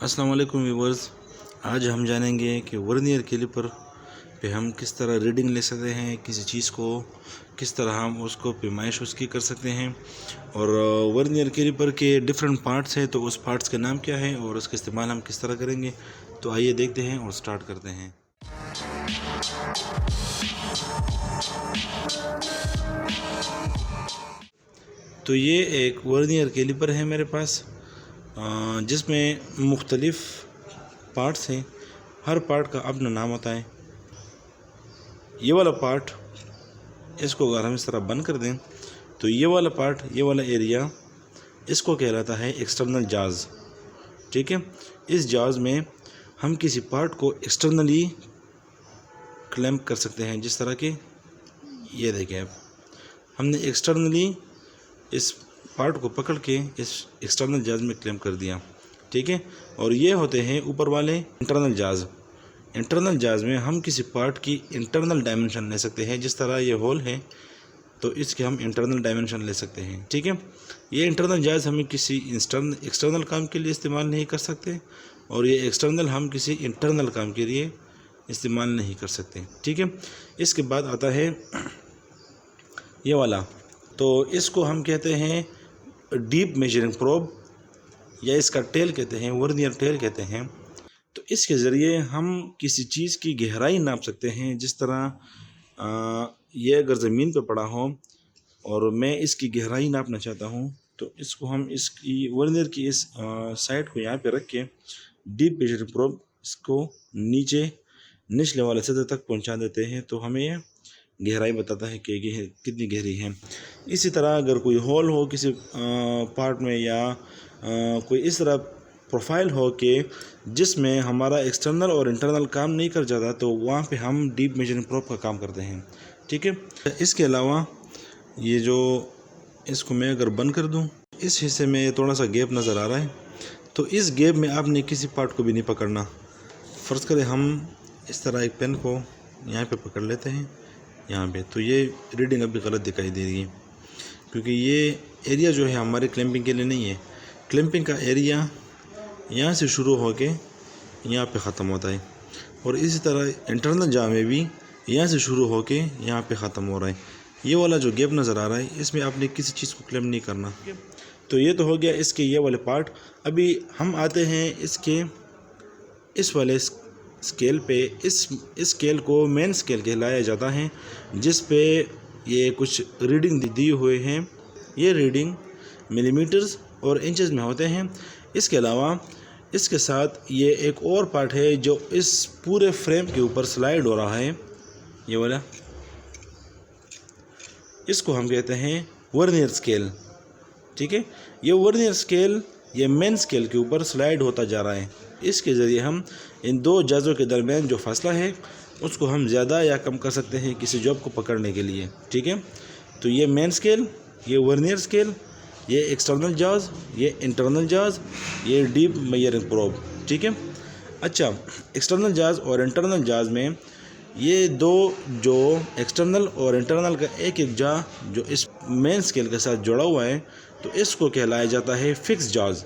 अस्सलाम वालेकुम व्यूवर्स। आज हम जानेंगे कि वर्नियर कैलिपर पे हम किस तरह रीडिंग ले सकते हैं, किसी चीज़ को किस तरह हम उसको पैमाइश उसकी कर सकते हैं और वर्नियर कैलिपर के डिफरेंट पार्ट्स हैं, तो उस पार्ट्स के नाम क्या है और उसका इस्तेमाल हम किस तरह करेंगे। तो आइए देखते हैं और स्टार्ट करते हैं। तो ये एक वर्नियर कैलिपर है मेरे पास, जिसमें मुख्तलिफ़ पार्ट्स हैं। हर पार्ट का अपना नाम होता है। ये वाला पार्ट, इसको अगर हम इस तरह बंद कर दें तो ये वाला पार्ट, ये वाला एरिया, इसको कहलाता है एक्सटर्नल जाज। ठीक है, इस जाज में हम किसी पार्ट को एक्सटर्नली क्लैंप कर सकते हैं। जिस तरह के ये देखें आप, हमने एक्सटर्नली इस पार्ट को पकड़ के इस एक्सटर्नल जाज में क्लैंप कर दिया। ठीक है, और ये होते हैं ऊपर वाले इंटरनल जाज। इंटरनल जाज में हम किसी पार्ट की इंटरनल डायमेंशन ले सकते हैं। जिस तरह ये होल है तो इसके हम इंटरनल डायमेंशन ले सकते हैं। ठीक है, ये इंटरनल जाज हमें किसी एक्सटर्नल काम के लिए इस्तेमाल नहीं कर सकते और ये एक्सटर्नल हम किसी इंटरनल काम के लिए इस्तेमाल नहीं कर सकते। ठीक है, इसके बाद आता है ये वाला, तो इसको हम कहते हैं डीप मेजरिंग प्रोब, या इसका टेल कहते हैं, वर्नियर टेल कहते हैं। तो इसके ज़रिए हम किसी चीज़ की गहराई नाप सकते हैं। जिस तरह ये अगर ज़मीन पे पड़ा हो और मैं इसकी गहराई नापना चाहता हूँ, तो इसको हम इसकी वर्नियर की इस साइड को यहाँ पे रख के डीप मेजरिंग प्रोब इसको नीचे निचले वाले सतह तक पहुँचा देते हैं, तो हमें यह गहराई बताता है कि कितनी गहरी है। इसी तरह अगर कोई होल हो किसी पार्ट में, या कोई इस तरह प्रोफाइल हो कि जिसमें हमारा एक्सटर्नल और इंटरनल काम नहीं कर जाता, तो वहाँ पे हम डीप मेजरिंग प्रोब का काम करते हैं। ठीक है, इसके अलावा ये जो, इसको मैं अगर बंद कर दूँ, इस हिस्से में थोड़ा सा गैप नज़र आ रहा है, तो इस गैप में आपने किसी पार्ट को भी नहीं पकड़ना। फ़र्ज़ करें हम इस तरह एक पेन को यहाँ पे पकड़ लेते हैं यहाँ पे, तो ये रीडिंग अभी गलत दिखाई दे रही है, क्योंकि ये एरिया जो है हमारे क्लैंपिंग के लिए नहीं है। क्लैंपिंग का एरिया यहाँ से शुरू होके यहाँ पे ख़त्म होता है, और इसी तरह इंटरनल जा में भी यहाँ से शुरू होके यहाँ पे ख़त्म हो रहा है। ये वाला जो गैप नज़र आ रहा है, इसमें आपने किसी चीज़ को क्लैंप नहीं करना। तो ये तो हो गया इसके ये वाले पार्ट। अभी हम आते हैं इसके इस वाले स्केल पे। इस स्केल को मेन स्केल कहलाया जाता है, जिस पे ये कुछ रीडिंग दी हुए हैं। ये रीडिंग मिलीमीटर्स और इंचेस में होते हैं। इसके अलावा इसके साथ ये एक और पार्ट है जो इस पूरे फ्रेम के ऊपर स्लाइड हो रहा है, ये वाला, इसको हम कहते हैं वर्नियर स्केल। ठीक है, ये वर्नियर स्केल ये मेन स्केल के ऊपर स्लाइड होता जा रहा है। इसके ज़रिए हम इन दो जाजों के दरमियान जो फासला है उसको हम ज़्यादा या कम कर सकते हैं किसी जॉब को पकड़ने के लिए। ठीक है, तो ये मेन स्केल, ये वर्नियर स्केल, ये एक्सटर्नल जाज, ये इंटरनल जाज, ये डीप मेजरिंग प्रोब। ठीक है, अच्छा, एक्सटर्नल जाज और इंटरनल जाज में ये दो, जो एक्सटर्नल और इंटरनल का एक एक जा जो इस मेन स्केल के साथ जुड़ा हुआ है, तो इसको कहलाया जाता है फिक्स जाज,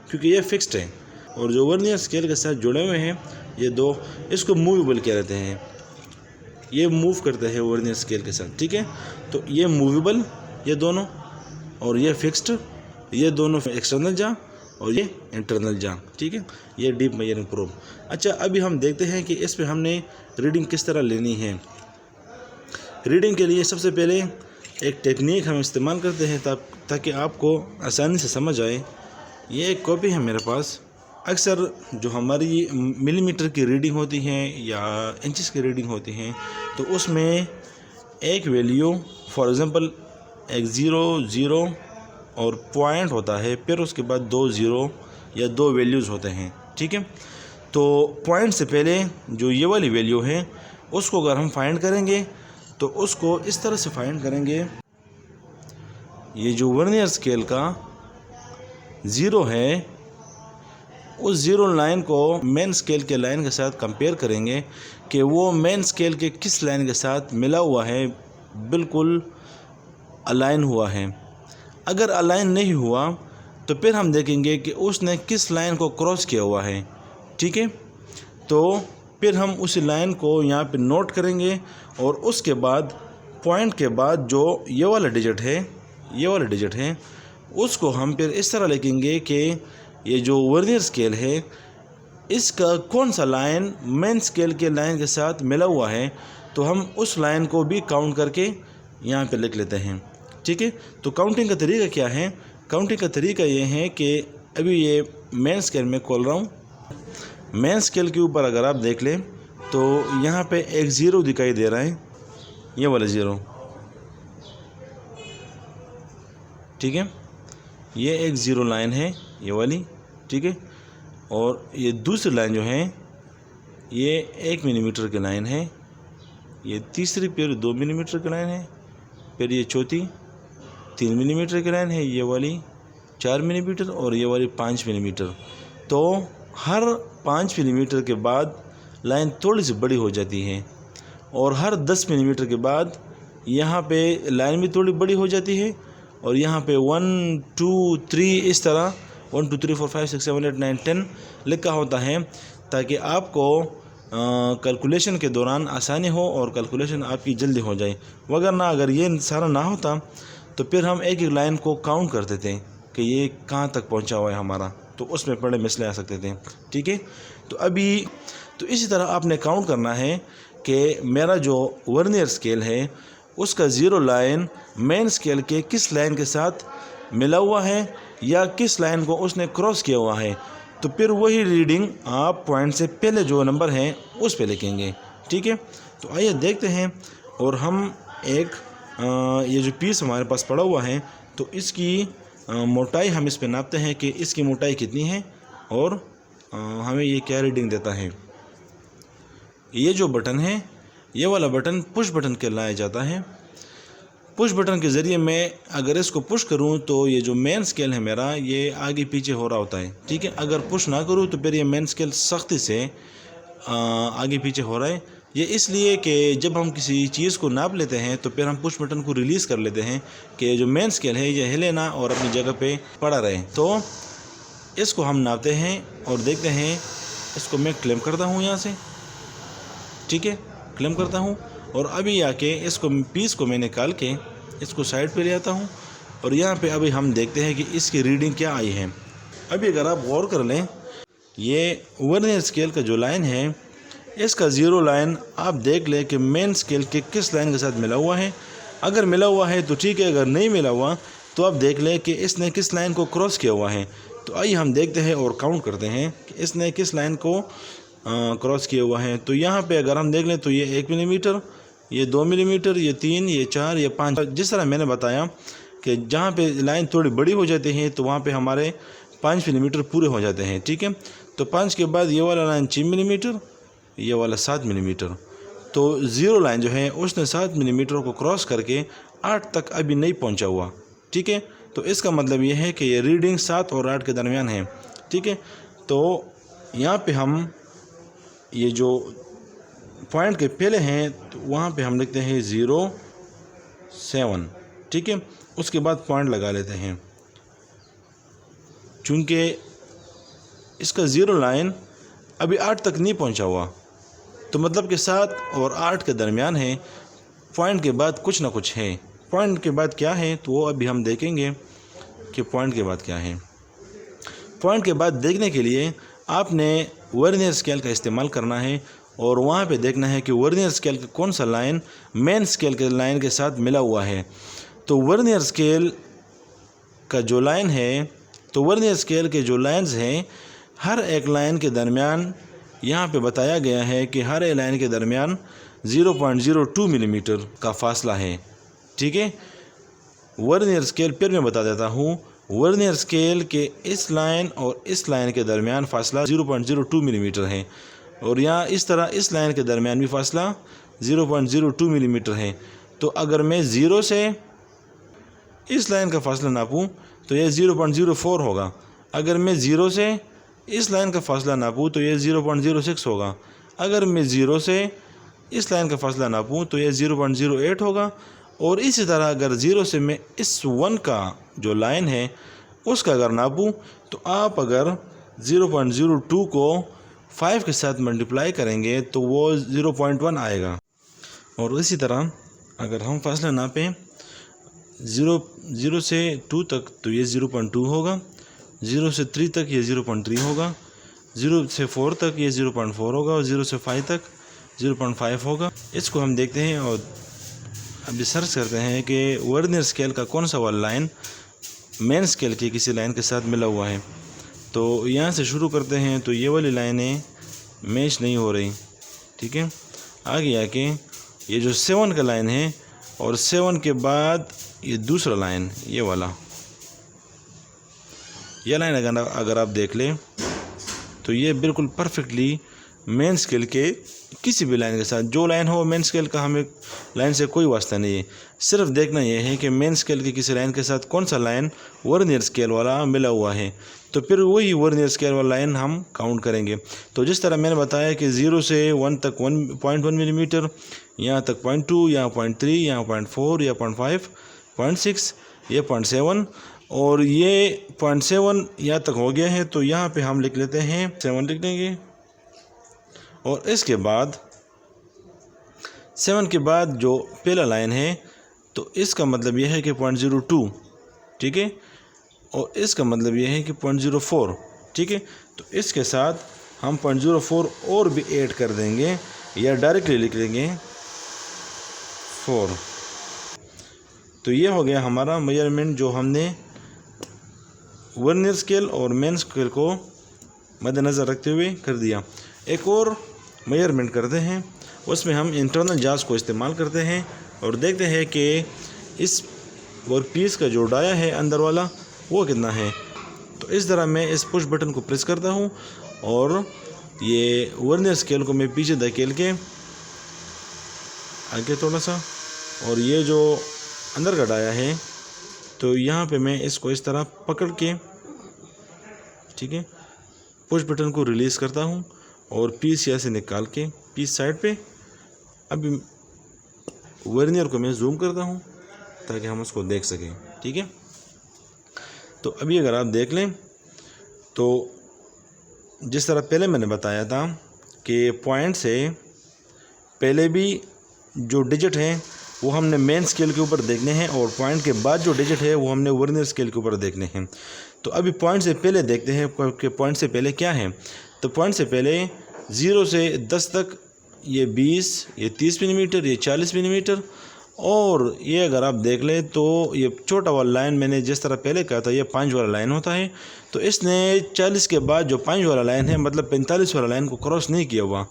क्योंकि ये फिक्स्ड है। और जो वर्नियर स्केल के साथ जुड़े हुए हैं ये दो, इसको मूवेबल कहते हैं। ये मूव करते हैं वर्नियर स्केल के साथ। ठीक है, तो ये मूवेबल ये दोनों, और ये फिक्स्ड ये दोनों, एक्सटर्नल जा और ये इंटरनल जा। ठीक है, ये डीप मेजरिंग प्रोब। अच्छा, अभी हम देखते हैं कि इस पे हमने रीडिंग किस तरह लेनी है। रीडिंग के लिए सबसे पहले एक टेक्निक हम इस्तेमाल करते हैं ताकि आपको आसानी से समझ आए। ये एक कॉपी है मेरे पास। अक्सर जो हमारी मिलीमीटर की रीडिंग होती है या इंचेस की रीडिंग होती हैं, तो उसमें एक वैल्यू, फॉर एग्ज़ाम्पल एक 0 और पॉइंट होता है, फिर उसके बाद 2 0 या 2 वैल्यूज़ होते हैं। ठीक है, तो पॉइंट से पहले जो ये वाली वैल्यू है उसको अगर हम फाइंड करेंगे तो उसको इस तरह से फाइंड करेंगे। ये जो वर्नियर स्केल का 0 है, उस 0 लाइन को मेन स्केल के लाइन के साथ कंपेयर करेंगे कि वो मेन स्केल के किस लाइन के साथ मिला हुआ है, बिल्कुल अलाइन हुआ है। अगर अलाइन नहीं हुआ तो फिर हम देखेंगे कि उसने किस लाइन को क्रॉस किया हुआ है। ठीक है, तो फिर हम उस लाइन को यहाँ पे नोट करेंगे और उसके बाद पॉइंट के बाद जो ये वाला डिजिट है उसको हम फिर इस तरह लिखेंगे कि ये जो वर्नियर स्केल है इसका कौन सा लाइन मेन स्केल के लाइन के साथ मिला हुआ है, तो हम उस लाइन को भी काउंट करके यहाँ पे लिख लेते हैं। ठीक है, तो काउंटिंग का तरीका क्या है? काउंटिंग का तरीका ये है कि अभी ये मेन स्केल में खोल रहा हूँ। मेन स्केल के ऊपर अगर आप देख लें तो यहाँ पे एक ज़ीरो दिखाई दे रहा है, ये वाला ज़ीरो। ठीक है, ये एक ज़ीरो लाइन है ये वाली। ठीक है, और ये दूसरी लाइन जो है ये 1 मिलीमीटर की लाइन है, ये तीसरी फिर 2 मिलीमीटर की लाइन है, फिर ये चौथी 3 मिलीमीटर की लाइन है, ये वाली 4 मिलीमीटर और ये वाली 5 मिलीमीटर। तो हर 5 मिलीमीटर के बाद लाइन थोड़ी सी बड़ी हो जाती है और हर 10 मिलीमीटर के बाद यहाँ पे लाइन भी थोड़ी बड़ी हो जाती है और यहाँ पे 1 2 3 इस तरह 1 2 3 4 5 6 7 8 9 10 लिखा होता है, ताकि आपको कैलकुलेशन के दौरान आसानी हो और कैलकुलेशन आपकी जल्दी हो जाए। वगरना अगर ये सारा ना होता तो फिर हम एक एक लाइन को काउंट करते थे कि ये कहाँ तक पहुँचा हुआ है हमारा, तो उसमें बड़े मसले आ सकते थे। ठीक है, तो अभी तो इसी तरह आपने काउंट करना है कि मेरा जो वर्नियर स्केल है उसका ज़ीरो लाइन मेन स्केल के किस लाइन के साथ मिला हुआ है या किस लाइन को उसने क्रॉस किया हुआ है, तो फिर वही रीडिंग आप पॉइंट से पहले जो नंबर है उस पे लिखेंगे। ठीक है, तो आइए देखते हैं। और हम एक ये जो पीस हमारे पास पड़ा हुआ है तो इसकी मोटाई हम इस पे नापते हैं कि इसकी मोटाई कितनी है और हमें ये क्या रीडिंग देता है। ये जो बटन है ये वाला बटन पुश बटन कहलाया जाता है। पुश बटन के ज़रिए मैं अगर इसको पुश करूं तो ये जो मेन स्केल है मेरा ये आगे पीछे हो रहा होता है। ठीक है, अगर पुश ना करूं तो फिर ये मेन स्केल सख्ती से आगे पीछे हो रहा है। ये इसलिए कि जब हम किसी चीज़ को नाप लेते हैं तो फिर हम पुश बटन को रिलीज़ कर लेते हैं कि जो मेन स्केल है ये हिले ना और अपनी जगह पे पड़ा रहे। तो इसको हम नापते हैं और देखते हैं। इसको मैं क्लेम करता हूँ यहाँ से। ठीक है, क्लेम करता हूँ और अभी आके इसको पीस को मैं निकाल के इसको साइड पे ले आता हूँ और यहाँ पे अभी हम देखते हैं कि इसकी रीडिंग क्या आई है। अभी अगर आप गौर कर लें, ये वर्नियर स्केल का जो लाइन है इसका ज़ीरो लाइन आप देख लें कि मेन स्केल के किस लाइन के साथ मिला हुआ है। अगर मिला हुआ है तो ठीक है, अगर नहीं मिला हुआ तो आप देख लें कि इसने किस लाइन को क्रॉस किया हुआ है। तो आइए हम देखते हैं और काउंट करते हैं कि इसने किस लाइन को क्रॉस किया हुआ है। तो यहाँ पे अगर हम देख लें तो ये 1 मिलीमीटर, ये 2 मिलीमीटर, ये 3, ये 4, ये 5। जिस तरह मैंने बताया कि जहाँ पे लाइन थोड़ी बड़ी हो जाती है तो वहाँ पे हमारे 5 मिलीमीटर पूरे हो जाते हैं। ठीक है, तो 5 के बाद ये वाला लाइन 6 मिलीमीटर, ये वाला 7 मिलीमीटर। तो ज़ीरो लाइन जो है उसने 7 मिलीमीटर को क्रॉस करके 8 तक अभी नहीं पहुँचा हुआ। ठीक है, तो इसका मतलब ये है कि ये रीडिंग 7 और 8 के दरमियान है। ठीक है, तो यहाँ पे हम ये जो पॉइंट के पहले हैं तो वहाँ पे हम लिखते हैं 0 7। ठीक है, उसके बाद पॉइंट लगा लेते हैं। चूँकि इसका ज़ीरो लाइन अभी 8 तक नहीं पहुँचा हुआ तो मतलब कि 7 और 8 के दरमियान है। पॉइंट के बाद कुछ ना कुछ है। पॉइंट के बाद क्या है तो वो अभी हम देखेंगे कि पॉइंट के बाद क्या है। पॉइंट के बाद देखने के लिए आपने वर्नियर स्केल का इस्तेमाल करना है और वहाँ पे देखना है कि वर्नियर स्केल का कौन सा लाइन मेन स्केल के लाइन के साथ मिला हुआ है। तो वर्नियर स्केल का जो लाइन है, तो वर्नियर स्केल के जो लाइन्स हैं हर एक लाइन के दरमियान यहाँ पे बताया गया है कि हर एक लाइन के दरमियान 0.02 मिलीमीटर का फासला है। ठीक है, वर्नियर स्केल फिर मैं बता देता हूँ। वर्नियर स्केल के इस लाइन और इस लाइन के दरमियान फासला 0.02 मिलीमीटर है और यहाँ इस तरह इस लाइन के दरमियान भी फासला 0.02 मिलीमीटर है। तो अगर मैं 0 से इस लाइन का फासला नापूँ तो यह 0.04 होगा। अगर मैं 0 से इस लाइन का फासला नापूँ तो यह 0.06 होगा। अगर मैं 0 से इस लाइन का फासला नापूँ तो यह 0.08 होगा। और इसी तरह अगर 0 से मैं इस 1 का जो लाइन है उसका अगर नापूँ तो आप अगर 0.02 को 5 के साथ मल्टीप्लाई करेंगे तो वो 0.1 आएगा। और इसी तरह अगर हम फासला नापें 0 से 2 तक तो ये 0.2 होगा, 0 से 3 तक ये 0.3 होगा, 0 से 4 तक ये 0.4 होगा और 0 से 5 तक 0.5 होगा। इसको हम देखते हैं और अभी सर्च करते हैं कि वर्नियर स्केल का कौन सा वाला लाइन मेन स्केल की किसी लाइन के साथ मिला हुआ है। तो यहाँ से शुरू करते हैं तो ये वाली लाइनें मैच नहीं हो रही, ठीक है। आगे आके ये जो 7 का लाइन है और 7 के बाद ये दूसरा लाइन ये वाला, ये लाइन अगर आप देख लें तो ये बिल्कुल परफेक्टली मेन स्केल के किसी भी लाइन के साथ, जो लाइन हो मेन स्केल का हमें लाइन से कोई वास्ता नहीं है। सिर्फ देखना यह है कि मेन स्केल की किसी लाइन के साथ कौन सा लाइन वर्नियर स्केल वाला मिला हुआ है, तो फिर वही वर्नियर स्केल वाला लाइन हम काउंट करेंगे। तो जिस तरह मैंने बताया कि 0 से 1 तक 1.1 मिलीमीटर, यहाँ तक 0.2, यहाँ 0.3, यहाँ 0.4, यहाँ 0.5, 0.6, ये 0.7 और ये 0.7 यहाँ तक हो गया है। तो यहाँ पे हम लिख लेते हैं 7 लिख देंगे और इसके बाद 7 के बाद जो पहला लाइन है तो इसका मतलब यह है कि 0.02, ठीक है, और इसका मतलब यह है कि 0.04, ठीक है। तो इसके साथ हम 0.04 और भी ऐड कर देंगे या डायरेक्टली लिख लेंगे 4। तो ये हो गया हमारा मेजरमेंट जो हमने वर्नियर स्केल और मेन स्केल को मद्देनज़र रखते हुए कर दिया। एक और मेजरमेंट करते हैं, उसमें हम इंटरनल जांच को इस्तेमाल करते हैं और देखते हैं कि इस वर्कपीस का जो डाया है अंदर वाला वो कितना है। तो इस तरह मैं इस पुश बटन को प्रेस करता हूँ और ये वर्नियर स्केल को मैं पीछे धकेल के आगे थोड़ा सा, और ये जो अंदर का डाया है तो यहाँ पे मैं इसको इस तरह पकड़ के, ठीक है, पुश बटन को रिलीज़ करता हूँ और पीस यहाँ से निकाल के पीस साइड पे। अभी वर्नियर को मैं जूम करता हूँ ताकि हम उसको देख सकें, ठीक है। तो अभी अगर आप देख लें तो जिस तरह पहले मैंने बताया था कि पॉइंट से पहले भी जो डिजिट हैं वो हमने मेन स्केल के ऊपर देखने हैं और पॉइंट के बाद जो डिजिट है वो हमने वर्नियर स्केल के ऊपर देखने हैं। तो अभी पॉइंट से पहले देखते हैं कि पॉइंट से पहले क्या है। तो पॉइंट से पहले 0 से 10 तक ये 20, ये 30 मिलीमीटर, ये 40 मिलीमीटर, और ये अगर आप देख लें तो ये छोटा वाला लाइन मैंने जिस तरह पहले कहा था ये 5 वाला लाइन होता है। तो इसने 40 के बाद जो 5 वाला लाइन है मतलब 45 वाला लाइन को क्रॉस नहीं किया हुआ।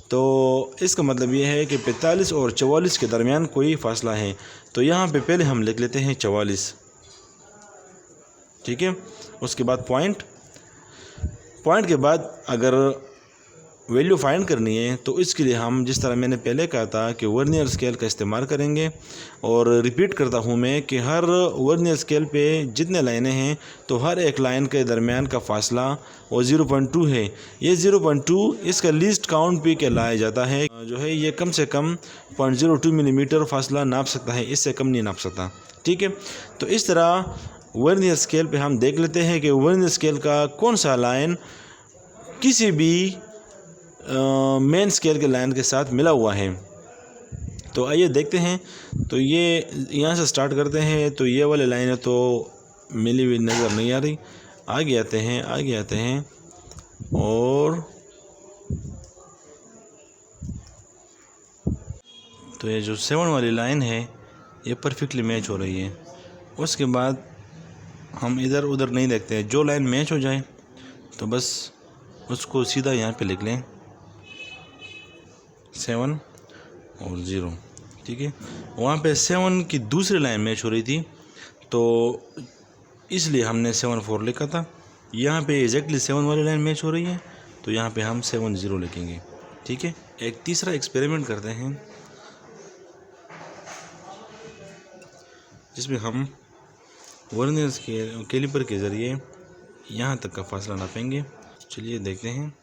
तो इसका मतलब ये है कि 45 और 44 के दरमियान कोई फासला है। तो यहाँ पे पहले हम लिख लेते हैं 44, ठीक है। उसके बाद पॉइंट के बाद अगर वैल्यू फाइंड करनी है तो इसके लिए हम जिस तरह मैंने पहले कहा था कि वर्नियर स्केल का इस्तेमाल करेंगे। और रिपीट करता हूँ मैं कि हर वर्नियर स्केल पे जितने लाइनें हैं तो हर एक लाइन के दरमियान का फासला वो 0.2 है। ये 0.2 इसका लीस्ट काउंट भी कहलाया जाता है, जो है ये कम से कम 0.02 मिलीमीटर फासला नाप सकता है, इससे कम नहीं नाप सकता, ठीक है। तो इस तरह वर्नियर स्केल पे हम देख लेते हैं कि वर्नियर स्केल का कौन सा लाइन किसी भी मेन स्केल के लाइन के साथ मिला हुआ है। तो आइए देखते हैं। तो ये यहाँ से स्टार्ट करते हैं। तो ये वाली लाइन है तो मिली हुई नज़र नहीं आ रही। आगे आते हैं और तो ये जो 7 वाली लाइन है ये परफेक्टली मैच हो रही है। उसके बाद हम इधर उधर नहीं देखते हैं, जो लाइन मैच हो जाए तो बस उसको सीधा यहाँ पे लिख लें 7 और 0, ठीक है। वहाँ पे 7 की दूसरी लाइन मैच हो रही थी तो इसलिए हमने 7-4 लिखा था। यहाँ पे एग्जैक्टली 7 वाली लाइन मैच हो रही है तो यहाँ पे हम 7-0 लिखेंगे, ठीक है। एक तीसरा एक्सपेरिमेंट करते हैं जिसमें हम वर्नियर कैलिपर के ज़रिए यहाँ तक का फासला नापेंगे। चलिए देखते हैं।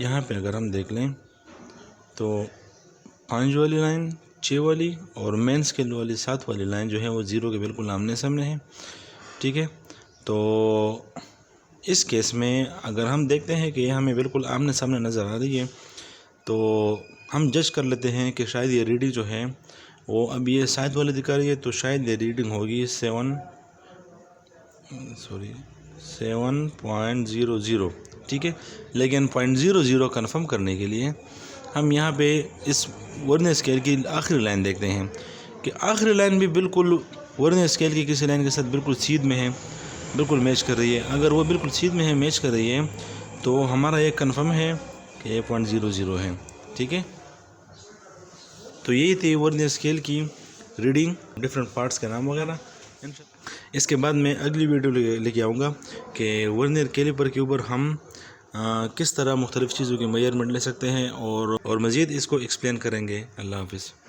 यहाँ पे अगर हम देख लें तो 5 वाली लाइन 6 वाली और मेन स्केल वाली 7 वाली लाइन जो है वो 0 के बिल्कुल आमने सामने है। ठीक है, तो इस केस में अगर हम देखते हैं कि ये हमें बिल्कुल आमने सामने नज़र आ रही है, तो हम जज कर लेते हैं कि शायद ये रीडिंग जो है वो अब ये 7 वाली दिखा रही है, तो शायद ये रीडिंग होगी 7.00। ठीक है, लेकिन 0.00 कंफर्म करने के लिए हम यहाँ पे इस वर्नियर स्केल की आखिरी लाइन देखते हैं कि आखिरी लाइन भी बिल्कुल वर्नियर स्केल की किसी लाइन के साथ बिल्कुल सीध में है, बिल्कुल मैच कर रही है। अगर वो बिल्कुल सीध में है, मैच कर रही है, तो हमारा ये कंफर्म है कि ये 0.00 है। ठीक है, तो यही थी वर्नियर स्केल की रीडिंग, डिफरेंट पार्ट्स के नाम वगैरह। इसके बाद मैं अगली वीडियो लेके आऊँगा कि वर्नियर कैलिपर के ऊपर हम किस तरह मुख्तलिफ़ चीज़ों के मेजरमेंट ले सकते हैं और मज़ीद इसको एक्सप्लेन करेंगे। अल्लाह हाफ़िज़।